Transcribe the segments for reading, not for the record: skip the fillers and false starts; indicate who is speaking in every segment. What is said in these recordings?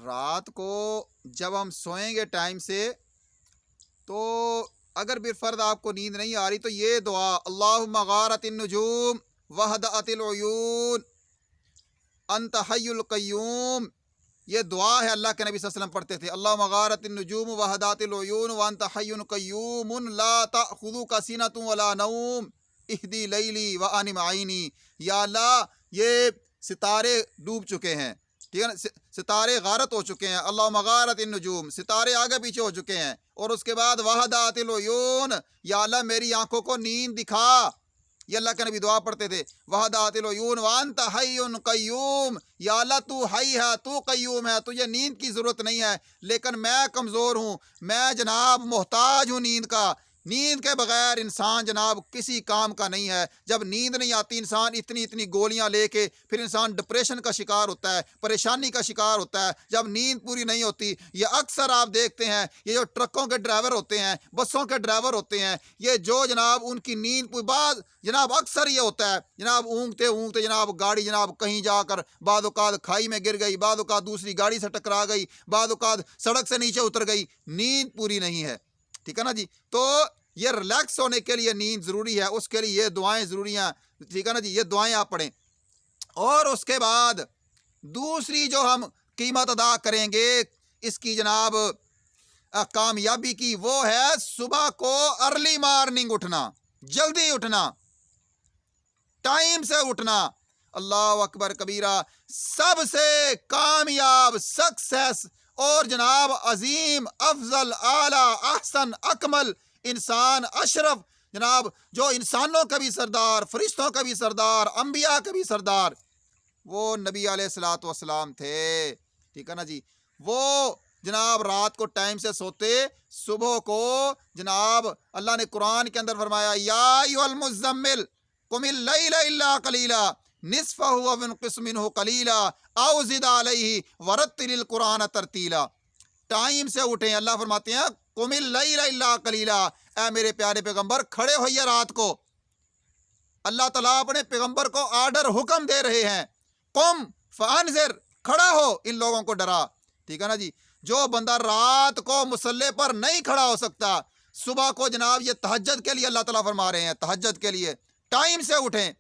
Speaker 1: رات کو جب ہم سوئیں گے ٹائم سے تو اگر بالفرض آپ کو نیند نہیں آ رہی تو یہ دعا اللہم غارت النجوم وحدت العیون انت حی القیوم، یہ دعا ہے اللہ کے نبی صلی اللہ علیہ وسلم پڑھتے تھے. اللہم غارت النجوم وحدت العیون وانت حی قیوم لا تأخذک سنۃ ولا نوم اہدی لیلی وانم عینی. یا اللہ یہ ستارے ڈوب چکے ہیں، ٹھیک ہے نا، ستارے غارت ہو چکے ہیں. اللہم غارت النجوم، ستارے آگے پیچھے ہو چکے ہیں. اور اس کے بعد وحدات العیون، یا اللہ میری آنکھوں کو نیند دکھا. یہ اللہ کے نبی دعا پڑھتے تھے. وحدات العیون وانت حی قیوم، یا اللہ تو حی ہے، تو قیوم ہے، تجھے نیند کی ضرورت نہیں ہے، لیکن میں کمزور ہوں، میں جناب محتاج ہوں نیند کا. نیند کے بغیر انسان جناب کسی کام کا نہیں ہے. جب نیند نہیں آتی انسان اتنی گولیاں لے کے پھر انسان ڈپریشن کا شکار ہوتا ہے، پریشانی کا شکار ہوتا ہے. جب نیند پوری نہیں ہوتی، یہ اکثر آپ دیکھتے ہیں یہ جو ٹرکوں کے ڈرائیور ہوتے ہیں، بسوں کے ڈرائیور ہوتے ہیں، یہ جو جناب ان کی نیند بعد جناب اکثر یہ ہوتا ہے جناب اونگتے جناب گاڑی جناب کہیں جا کر بعض اوقات کھائی میں گر گئی، بعض اوقات دوسری گاڑی سے ٹکرا گئی، بعض اوقات سڑک سے نیچے اتر گئی. نیند پوری نہیں ہے، ٹھیک ہے نا جی. تو یہ ریلیکس ہونے کے لیے نیند ضروری ہے، اس کے لیے یہ دعائیں ضروری ہیں، ٹھیک ہے نا جی. یہ دعائیں آپ پڑھیں. اور اس کے بعد دوسری جو ہم قیمت ادا کریں گے اس کی جناب کامیابی کی، وہ ہے صبح کو ارلی مارننگ اٹھنا، جلدی اٹھنا، ٹائم سے اٹھنا. اللہ اکبر کبیرہ. سب سے کامیاب سکسیس اور جناب عظیم افضل اعلیٰ احسن اکمل انسان اشرف جناب جو انسانوں کا بھی سردار، فرشتوں کا بھی سردار، انبیاء کا بھی سردار، وہ نبی علیہ الصلوۃ والسلام تھے، ٹھیک ہے نا جی. وہ جناب رات کو ٹائم سے سوتے، صبح کو جناب اللہ نے قرآن کے اندر فرمایا یا ایھا المزمل قم اللیل الا قلیلا نصفہ او انقص منہ قلیلا او زد علیہ ورتل القرآن ترتیلا. ٹائم سے اٹھیں. اللہ فرماتے ہیں قم اللیل الا قلیلا، اے میرے پیارے پیغمبر کھڑے ہوئیے رات کو. اللہ تعالیٰ اپنے پیغمبر کو آرڈر حکم دے رہے ہیں، قم فانذر، کھڑا ہو، ان لوگوں کو ڈرا، ٹھیک ہے نا جی. جو بندہ رات کو مصلی پر نہیں کھڑا ہو سکتا، صبح کو جناب یہ تہجد کے لیے اللہ تعالیٰ فرما رہے ہیں، تہجد کے لیے ٹائم سے اٹھیں.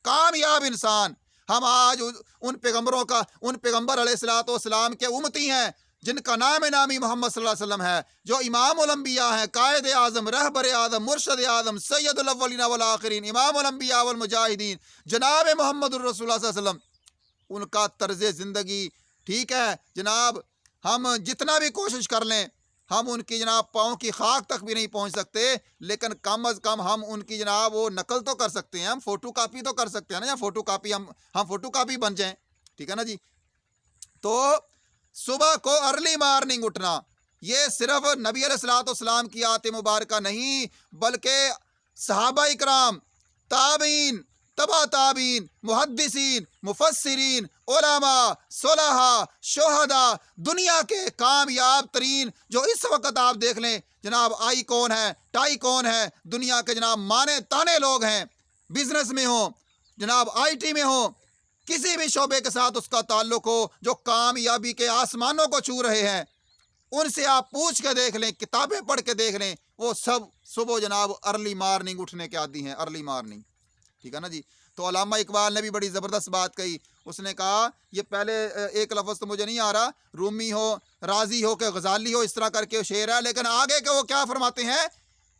Speaker 1: کامیاب انسان. ہم آج ان پیغمبر علیہ الصلوۃ والسلام کے امتی ہیں جن کا نام نامی محمد صلی اللہ علیہ وسلم ہے، جو امام الانبیاء ہیں، قائد اعظم، رہبر اعظم، مرشد اعظم، سید الاولین والآخرین، امام الانبیاء والمجاہدین، جناب محمد الرسول اللہ صلی اللہ علیہ وسلم. ان کا طرز زندگی، ٹھیک ہے جناب، ہم جتنا بھی کوشش کر لیں ہم ان کی جناب پاؤں کی خاک تک بھی نہیں پہنچ سکتے، لیکن کم از کم ہم ان کی جناب وہ نقل تو کر سکتے ہیں، ہم فوٹو کاپی تو کر سکتے ہیں نا، یا فوٹو کاپی ہم فوٹو کاپی بن جائیں، ٹھیک ہے نا جی. تو صبح کو ارلی مارننگ اٹھنا یہ صرف نبی علیہ الصلوۃ والسلام کی آیت مبارکہ نہیں، بلکہ صحابہ اکرام، تابعین، تبع تابعین، محدثین، مفسرین، علماء، صلحاء، شہداء، دنیا کے کامیاب ترین جو اس وقت آپ دیکھ لیں جناب آئی کون ہے، ٹائی کون ہے، دنیا کے جناب مانے تانے لوگ ہیں، بزنس میں ہوں، جناب آئی ٹی میں ہوں، کسی بھی شعبے کے ساتھ اس کا تعلق ہو، جو کامیابی کے آسمانوں کو چھو رہے ہیں، ان سے آپ پوچھ کے دیکھ لیں، کتابیں پڑھ کے دیکھ لیں، وہ سب صبح جناب ارلی مارننگ اٹھنے کے عادی ہیں، ارلی مارننگ، ٹھیک ہے نا جی. تو علامہ اقبال نے بھی بڑی زبردست بات کہی. اس نے کہا، یہ پہلے ایک لفظ تو مجھے نہیں آ رہا، رومی ہو، رازی ہو کہ غزالی ہو، اس طرح کر کے شعر ہے، لیکن آگے کہ وہ کیا فرماتے ہیں،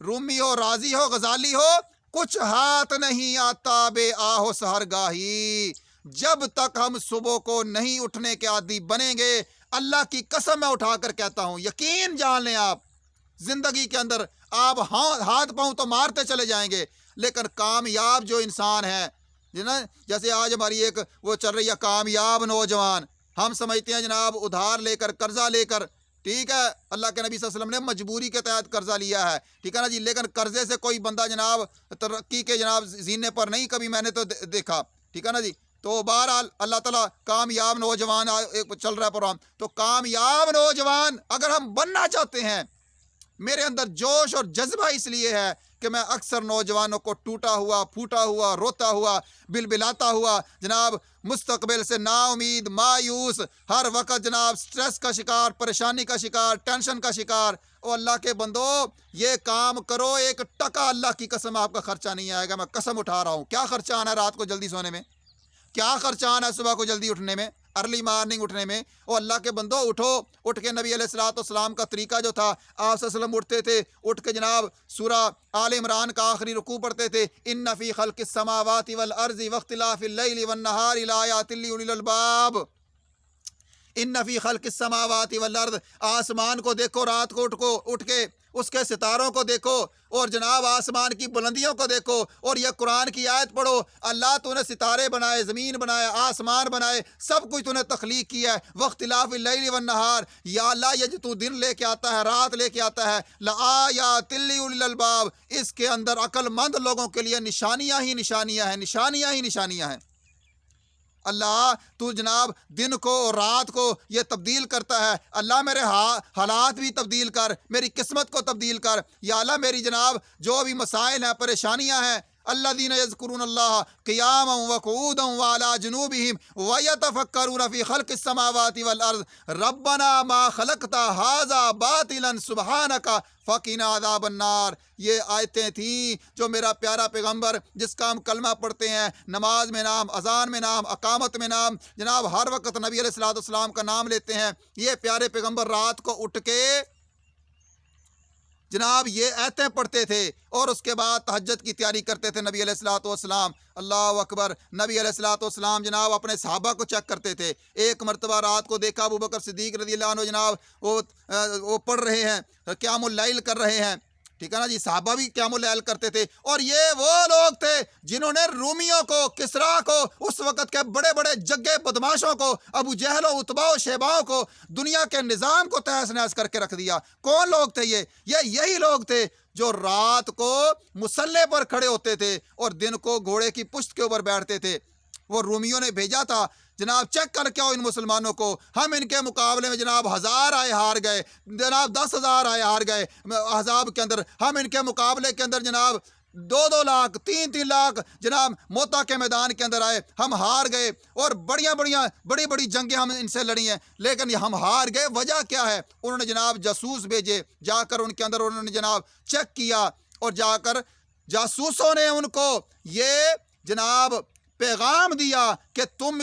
Speaker 1: رومی ہو، رازی ہو، غزالی ہو، کچھ ہاتھ نہیں آتا بے آہو سحرگاہی. جب تک ہم صبح کو نہیں اٹھنے کے عادی بنیں گے، اللہ کی قسم میں اٹھا کر کہتا ہوں، یقین جان لیں آپ، زندگی کے اندر آپ ہاتھ پاؤں تو مارتے چلے جائیں گے، لیکن کامیاب جو انسان ہے جیسے آج ہماری ایک وہ چل رہی ہے کامیاب نوجوان، ہم سمجھتے ہیں جناب ادھار لے کر، قرضہ لے کر، ٹھیک ہے، اللہ کے نبی صلی اللہ علیہ وسلم نے مجبوری کے تحت قرضہ لیا ہے، ٹھیک ہے نا جی، لیکن قرضے سے کوئی بندہ جناب ترقی کے جناب زینے پر نہیں کبھی میں نے تو دیکھا، ٹھیک ہے نا جی. تو بہرحال اللہ تعالیٰ کامیاب نوجوان چل رہا ہے پروگرام، تو کامیاب نوجوان اگر ہم بننا چاہتے ہیں، میرے اندر جوش اور جذبہ اس لیے ہے کہ میں اکثر نوجوانوں کو ٹوٹا ہوا پھوٹا ہوا روتا ہوا بلبلاتا ہوا جناب مستقبل سے نا امید مایوس ہر وقت جناب سٹریس کا شکار پریشانی کا شکار ٹینشن کا شکار او اللہ کے بندو یہ کام کرو ایک ٹکا اللہ کی قسم آپ کا خرچہ نہیں آئے گا میں قسم اٹھا رہا ہوں کیا خرچہ آنا ہے رات کو جلدی سونے میں کیا خرچہ آنا ہے صبح کو جلدی اٹھنے میں ارلی مارننگ اٹھنے میں او اللہ کے بندو اٹھو اٹھ کے نبی علیہ الصلوۃ والسلام کا طریقہ جو تھا آپ صلی اللہ علیہ وسلم اٹھتے تھے اٹھ کے جناب سورہ آل عمران کا آخری رکوع پڑھتے تھے ان فی خلق السماوات والارض واختلاف اللیل والنہار لآیات لأولی الالباب ان فی خلق السماوات والارض آسمان کو دیکھو رات کو اٹھ کے اس کے ستاروں کو دیکھو اور جناب آسمان کی بلندیوں کو دیکھو اور یہ قرآن کی آیت پڑھو اللہ تو نے ستارے بنائے زمین بنائے آسمان بنائے سب کچھ تو نے تخلیق کیا ہے واختلاف اللیل والنہار یا اللہ یہ جو تو دن لے کے آتا ہے رات لے کے آتا ہے لآیات لأولی الالباب اس کے اندر عقل مند لوگوں کے لیے نشانیاں ہی نشانیاں ہیں اللہ تو جناب دن کو اور رات کو یہ تبدیل کرتا ہے اللہ میرے حالات بھی تبدیل کر میری قسمت کو تبدیل کر یا اللہ میری جناب جو بھی مسائل ہیں پریشانیاں ہیں الذین یذکرون اللہ قیاما وقعودا وعلی جنوبہم ویتفکرون فی خلق السماوات والارض ربنا ما خلقت ھذا باطلا سبحانک فقنا عذاب النار یہ آیتیں تھیں جو میرا پیارا پیغمبر جس کا ہم کلمہ پڑھتے ہیں نماز میں نام اذان میں نام اقامت میں نام جناب ہر وقت نبی علیہ الصلوۃ والسلام کا نام لیتے ہیں یہ پیارے پیغمبر رات کو اٹھ کے جناب یہ آیتیں پڑھتے تھے اور اس کے بعد تہجد کی تیاری کرتے تھے نبی علیہ الصلوۃ والسلام اللہ اکبر نبی علیہ الصلوۃ والسلام جناب اپنے صحابہ کو چیک کرتے تھے ایک مرتبہ رات کو دیکھا ابو بکر صدیق رضی اللہ عنہ جناب وہ پڑھ رہے ہیں قیام اللیل کر رہے ہیں ٹھیک ہے نا جی صحابہ بھی قیام اللیل کرتے تھے اور یہ وہ لوگ تھے جنہوں نے رومیوں کو کسرا کو اس وقت کے بڑے بڑے جگے بدماشوں کو ابو جہل و عتبہ و شیباؤں کو دنیا کے نظام کو تہس نہس کر کے رکھ دیا کون لوگ تھے یہ یہی لوگ تھے جو رات کو مسلح پر کھڑے ہوتے تھے اور دن کو گھوڑے کی پشت کے اوپر بیٹھتے تھے وہ رومیوں نے بھیجا تھا جناب چیک کر کے آؤ ان مسلمانوں کو ہم ان کے مقابلے میں جناب 1000 آئے ہار گئے جناب 10,000 آئے ہار گئے احزاب کے اندر ہم ان کے مقابلے کے اندر جناب 2-2 لاکھ 3-3 لاکھ جناب موتا کے میدان کے اندر آئے ہم ہار گئے اور بڑی جنگیں ہم ان سے لڑی ہیں لیکن ہم ہار گئے وجہ کیا ہے انہوں نے جناب جاسوس بھیجے جا کر ان کے اندر انہوں نے جناب چیک کیا اور جا کر جاسوسوں نے ان کو یہ جناب پیغام دیا کہ تم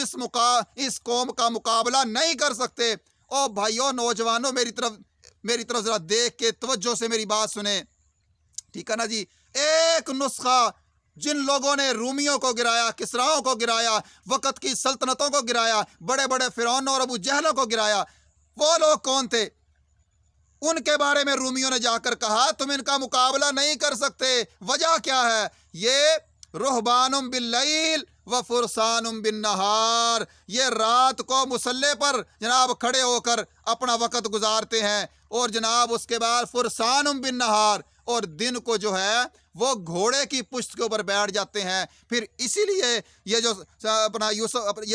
Speaker 1: اس قوم کا مقابلہ نہیں کر سکتے او بھائیو نوجوانوں میری طرف ذرا دیکھ کے توجہ سے میری بات سنیں ٹھیک ہے نا جی ایک نسخہ جن لوگوں نے رومیوں کو گرایا کسراؤں کو گرایا وقت کی سلطنتوں کو گرایا بڑے بڑے فرعونوں اور ابو جہلوں کو گرایا وہ لوگ کون تھے ان کے بارے میں رومیوں نے جا کر کہا تم ان کا مقابلہ نہیں کر سکتے وجہ کیا ہے یہ رہبان باللیل و فرسان بالنہار یہ رات کو مسلح پر جناب کھڑے ہو کر اپنا وقت گزارتے ہیں اور جناب اس کے بعد فرسان بالنہار اور دن کو جو ہے وہ گھوڑے کی پشت کے اوپر بیٹھ جاتے ہیں پھر اسی لیے یہ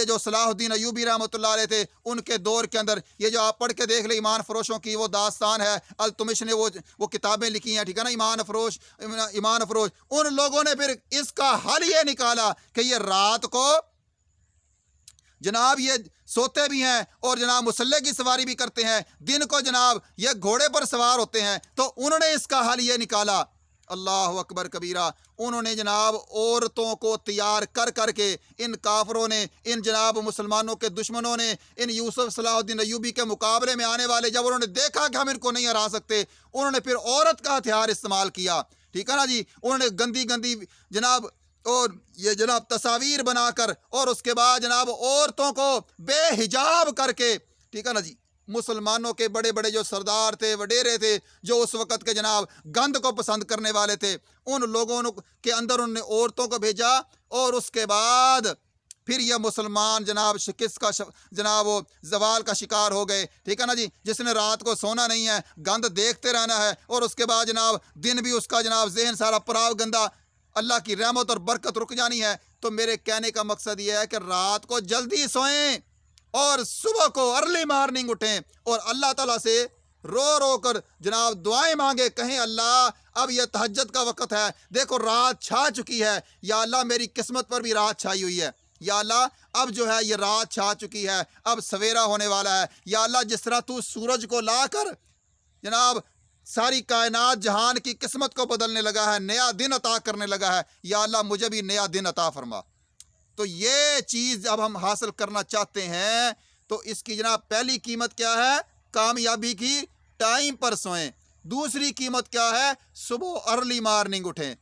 Speaker 1: جو صلاح الدین ایوبی رحمۃ اللہ علیہ تھے ان کے دور کے اندر یہ جو آپ پڑھ کے دیکھ لیں ایمان فروشوں کی وہ داستان ہے التمش نے وہ کتابیں لکھی ہیں ٹھیک ہے نا ایمان فروش ان لوگوں نے پھر اس کا حل یہ نکالا کہ یہ رات کو جناب یہ سوتے بھی ہیں اور جناب مسلح کی سواری بھی کرتے ہیں دن کو جناب یہ گھوڑے پر سوار ہوتے ہیں تو انہوں نے اس کا حل یہ نکالا اللہ اکبر کبیرہ انہوں نے جناب عورتوں کو تیار کر کے ان کافروں نے ان جناب مسلمانوں کے دشمنوں نے ان یوسف صلاح الدین ایوبی کے مقابلے میں آنے والے جب انہوں نے دیکھا کہ ہم ان کو نہیں ہرا سکتے انہوں نے پھر عورت کا ہتھیار استعمال کیا ٹھیک ہے نا جی انہوں نے گندی جناب اور یہ جناب تصاویر بنا کر اور اس کے بعد جناب عورتوں کو بے حجاب کر کے ٹھیک ہے نا جی مسلمانوں کے بڑے بڑے جو سردار تھے وڈیرے تھے جو اس وقت کے جناب گند کو پسند کرنے والے تھے ان لوگوں کے اندر انہوں نے عورتوں کو بھیجا اور اس کے بعد پھر یہ مسلمان جناب شکست کا جناب وہ زوال کا شکار ہو گئے ٹھیک ہے نا جی جس نے رات کو سونا نہیں ہے گند دیکھتے رہنا ہے اور اس کے بعد جناب دن بھی اس کا جناب ذہن سارا پراؤ گندا اللہ کی رحمت اور برکت رک جانی ہے تو میرے کہنے کا مقصد یہ ہے کہ رات کو جلدی سوئیں اور صبح کو ارلی مارننگ اٹھیں اور اللہ تعالیٰ سے رو رو کر جناب دعائیں مانگے، کہیں اللہ اب یہ تہجد کا وقت ہے، دیکھو رات چھا چکی ہے، یا اللہ میری قسمت پر بھی رات چھائی ہوئی ہے، یا اللہ اب جو ہے یہ رات چھا چکی ہے، اب سویرا ہونے والا ہے، یا اللہ جس طرح تو سورج کو لا کر جناب ساری کائنات جہان کی قسمت کو بدلنے لگا ہے، نیا دن عطا کرنے لگا ہے، یا اللہ مجھے بھی نیا دن عطا فرما۔ تو یہ چیز اب ہم حاصل کرنا چاہتے ہیں تو اس کی جناب پہلی قیمت کیا ہے؟ کامیابی کی ٹائم پر سوئیں۔ دوسری قیمت کیا ہے؟ صبح ارلی مارننگ اٹھیں۔